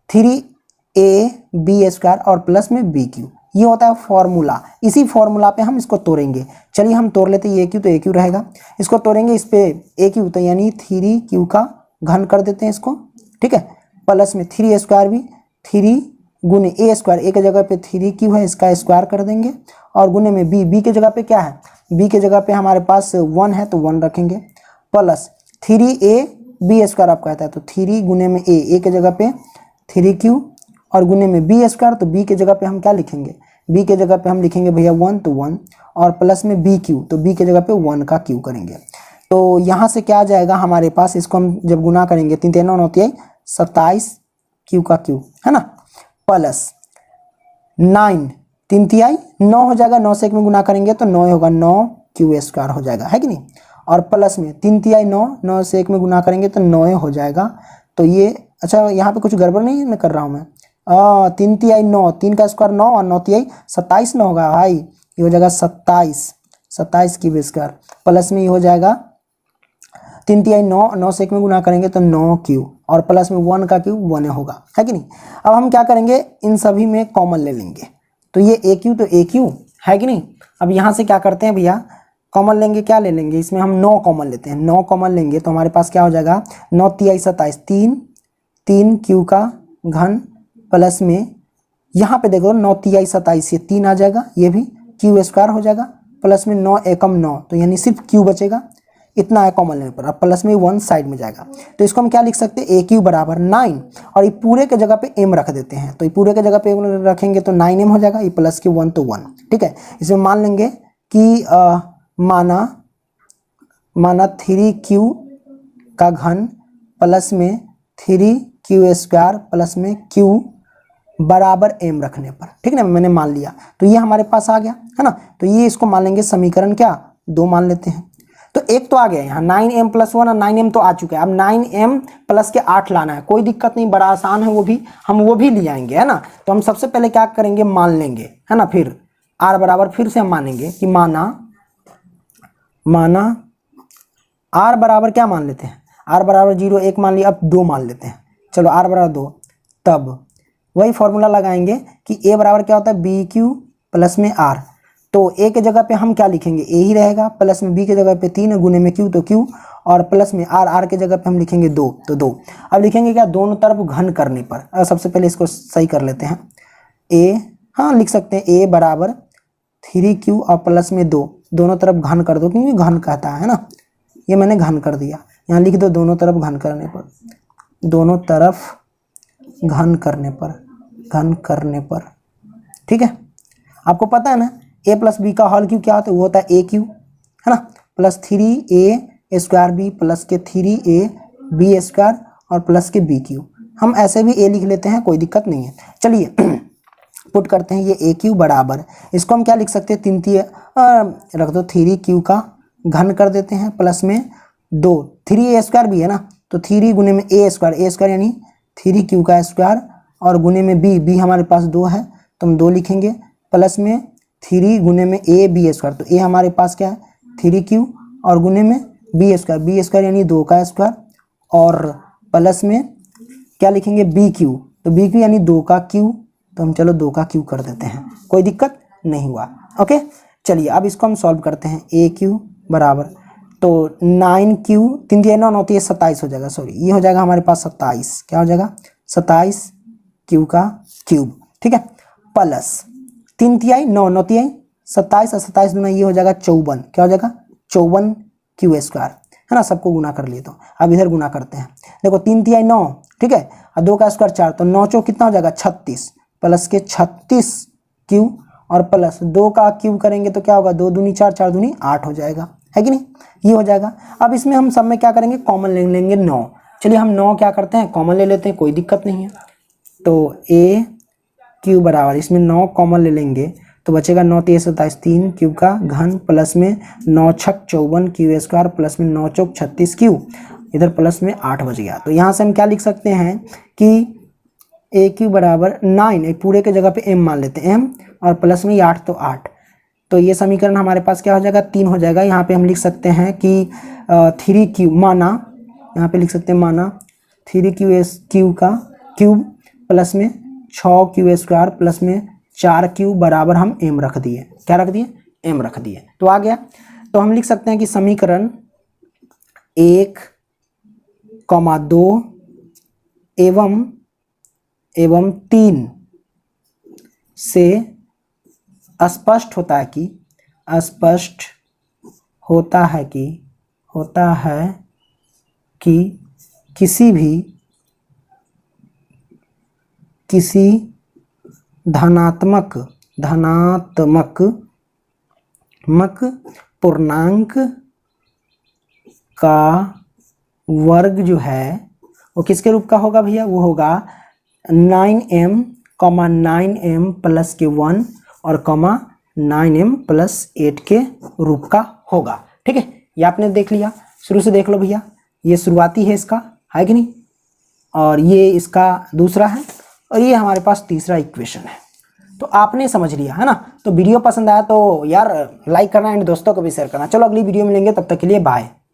3a b square और प्लस में b क्यूब, ये होता है फॉर्मूला। इसी फॉर्मूला पे हम इसको तोड़ेंगे। चलिए हम तोड़ लेते हैं, a क्यूब तो a क्यूब रहेगा, इसको तोड़ेंगे, इस पे a क्यूब तो यानी 3q का घन कर देते हैं इसको, ठीक है, प्लस में 3a स्क्वायर भी, 3 गुने a स्क्वायर, एक जगह पे 3q है, इसका स्क्वायर कर देंगे, और गुने में b के जगह पे क्या है, b के जगह पे हमारे पास 1 है तो 1 रखेंगे, प्लस 3a b स्क्वायर आपका आता है तो 3 गुने में a के जगह पे 3q और गुने में b स्क्वायर, तो b के जगह पे हम क्या लिखेंगे, b के जगह पे हम लिखेंगे भैया 1 तो 1 और प्लस में b क्यू, तो b के जगह पे 1 का क्यू करेंगे। तो यहाँ से क्या आ जाएगा हमारे पास, इसको हम जब गुना करेंगे 3 3 9 होती है 27 क्यू का क्यू है ना, प्लस 9 3 तिहाई 9 हो जाएगा, 9 से 1 में गुना करेंगे तो 9 होगा, 9 क्यू स्क्वायर हो जाएगा, है कि नहीं, और प्लस में 3 तिहाई 9, 9 से 1 में गुना करेंगे तो 9 हो जाएगा। तो ये अच्छा यहाँ पे कुछ गड़बड़ नहीं मैं कर रहा हूँ मैं, 3 तिहाई 9, 3 का स्क्वायर 9 और 9 तिहाई 27 ना होगा भाई, ये हो जाएगा 27 क्यूब स्क्वायर, प्लस में ये हो जाएगा 3 तिहाई 9, 9 से 1 में गुना करेंगे तो 9 क्यू और प्लस में 1 का क्यूब 1 होगा, है कि नहीं। अब हम क्या करेंगे, इन सभी में कॉमन ले लेंगे, तो ये a क्यू तो a क्यू है कि नहीं। अब यहाँ से क्या करते हैं भैया, कॉमन लेंगे, क्या ले लेंगे, इसमें हम 9 कॉमन लेते हैं, 9 कॉमन लेंगे तो हमारे पास क्या हो जाएगा, 9 तिहाई 27, 3 क्यू का घन प्लस में यहाँ पे देखो 9 तिहाई 27 ये 3 आ जाएगा, ये भी क्यू स्क्वायर हो जाएगा, प्लस में 9 एकम 9 तो यानी सिर्फ क्यू बचेगा, इतना है कॉमन लेने पर। अब प्लस में 1 साइड में जाएगा, तो इसको हम क्या लिख सकते हैं, a क्यू बराबर 9 और ये पूरे के जगह पे m रख देते हैं, तो ये पूरे के जगह पे रखेंगे तो 9m हो जाएगा, ये प्लस के 1 तो 1, ठीक है। इसमें मान लेंगे कि माना 3q का घन प्लस में 3q स्क्वायर प्लस में q बराबर m रखने पर, ठीक है ना, मैंने मान लिया, तो ये हमारे पास आ गया है ना। तो ये इसको मान लेंगे समीकरण क्या 2 मान लेते हैं, तो एक तो आ गया यहाँ 9m प्लस 1 और 9m तो आ चुका है, अब 9m प्लस के 8 लाना है, कोई दिक्कत नहीं, बड़ा आसान है, वो भी हम वो भी ले आएंगे, है ना। तो हम सबसे पहले क्या करेंगे, मान लेंगे, है ना, फिर r बराबर फिर से हम मानेंगे कि माना r बराबर क्या मान लेते हैं, r बराबर 0 1 मान लिया, अब 2 मान लेते हैं, चलो r बराबर 2, तब वही फॉर्मूला लगाएंगे कि a बराबर क्या होता है, बी क्यू प्लस में r, तो a के जगह पे हम क्या लिखेंगे, a ही रहेगा, प्लस में b के जगह पे 3 गुने में q तो q और प्लस में r के जगह पे हम लिखेंगे 2 तो 2। अब लिखेंगे क्या, दोनों तरफ घन करने पर, सबसे पहले इसको सही कर लेते हैं, a हाँ लिख सकते हैं a बराबर 3q और प्लस में 2, दोनों तरफ घन कर दो क्योंकि घन कहता है ना, ये मैंने घन कर दिया, यहाँ लिख दो दोनों तरफ घन करने पर, दोनों तरफ घन करने पर, ठीक है। आपको पता है ना a प्लस बी का होल क्यू क्या होता है, वो होता है a क्यू, है ना, plus 3a square B plus के 3a बी स्क्वायर और प्लस के बी क्यू, हम ऐसे भी a लिख लेते हैं, कोई दिक्कत नहीं है। चलिए पुट करते हैं, ये a क्यू बराबर, इसको हम क्या लिख सकते हैं, 3 रख दो 3q का घन कर देते हैं, प्लस में 2 3a स्क्वायर भी है ना, तो 3 गुने में a स्क्वायर यानी 3q का स्क्वायर और गुने में b हमारे पास 2 है तो हम 2 लिखेंगे, प्लस में 3 गुने में a b स्क्वायर, तो a हमारे पास क्या है 3q और गुने में b स्क्वायर यानी 2 का स्क्वायर और प्लस में क्या लिखेंगे b क्यू, तो b क्यू यानी 2 का क्यू, तो हम चलो 2 का क्यू कर देते हैं, कोई दिक्कत नहीं हुआ, ओके। चलिए अब इसको हम सॉल्व करते हैं, a क्यू बराबर तो 9q 3 3 9 होती है 27 हो जाएगा, सॉरी ये हो जाएगा हमारे पास 27, क्या हो जाएगा 27 q का क्यूब, ठीक है, प्लस 3 तिहाई 9 9 तिहाई 27 और 27 दूना ये हो जाएगा 54, क्या हो जाएगा 54 क्यू स्क्वायर, है ना, सबको गुना कर लिए। तो अब इधर गुना करते हैं, देखो 3 तिहाई 9, ठीक है, और 2 का स्क्वायर 4 तो 9 चौक कितना हो जाएगा 36 प्लस के 36 क्यू और प्लस 2 का क्यूब करेंगे तो क्या होगा 2 दूनी 4 4 दूनी 8 हो जाएगा, है कि नहीं, ये हो जाएगा। अब इसमें हम सब में क्या करेंगे, कॉमन ले लेंगे 9, चलिए हम 9 क्या करते हैं कॉमन ले लेते हैं, कोई दिक्कत नहीं है। तो a क्यूब बराबर इसमें 9 कॉमन ले लेंगे तो बचेगा 9 3 27 3 क्यूब का घन प्लस में 9 छक 54 क्यू स्क्वायर प्लस में 9 चौक 36 क्यू, इधर प्लस में 8 बच गया। तो यहाँ से हम क्या लिख सकते हैं कि ए क्यू बराबर 9, पूरे के जगह पे m मान लेते हैं, m और प्लस में ये 8 तो 8, तो ये समीकरण हमारे पास क्या हो जाएगा 3 हो जाएगा। यहाँ पे हम लिख सकते हैं कि 3q माना, यहाँ पे लिख सकते हैं माना 3q का क्यूब प्लस में 6q² प्लस में 4q बराबर हम m रख दिए। क्या रख दिए? m रख दिए। तो आ गया। तो हम लिख सकते हैं कि समीकरण 1, 2 एवं 3 से स्पष्ट होता है कि किसी धनात्मक पूर्णांक का वर्ग जो है वो किसके रूप का होगा भैया? वो होगा 9m, 9m प्लस के 1 और 9m प्लस 8 के रूप का होगा। ठीक है, ये आपने देख लिया। शुरू से देख लो भैया, ये शुरुआती है इसका, है कि नहीं, और ये इसका दूसरा है, और ये हमारे पास तीसरा इक्वेशन है। तो आपने समझ लिया है ना। तो वीडियो पसंद आया तो यार लाइक करना एंड दोस्तों को भी शेयर करना। चलो अगली वीडियो में मिलेंगे, तब तक के लिए बाय।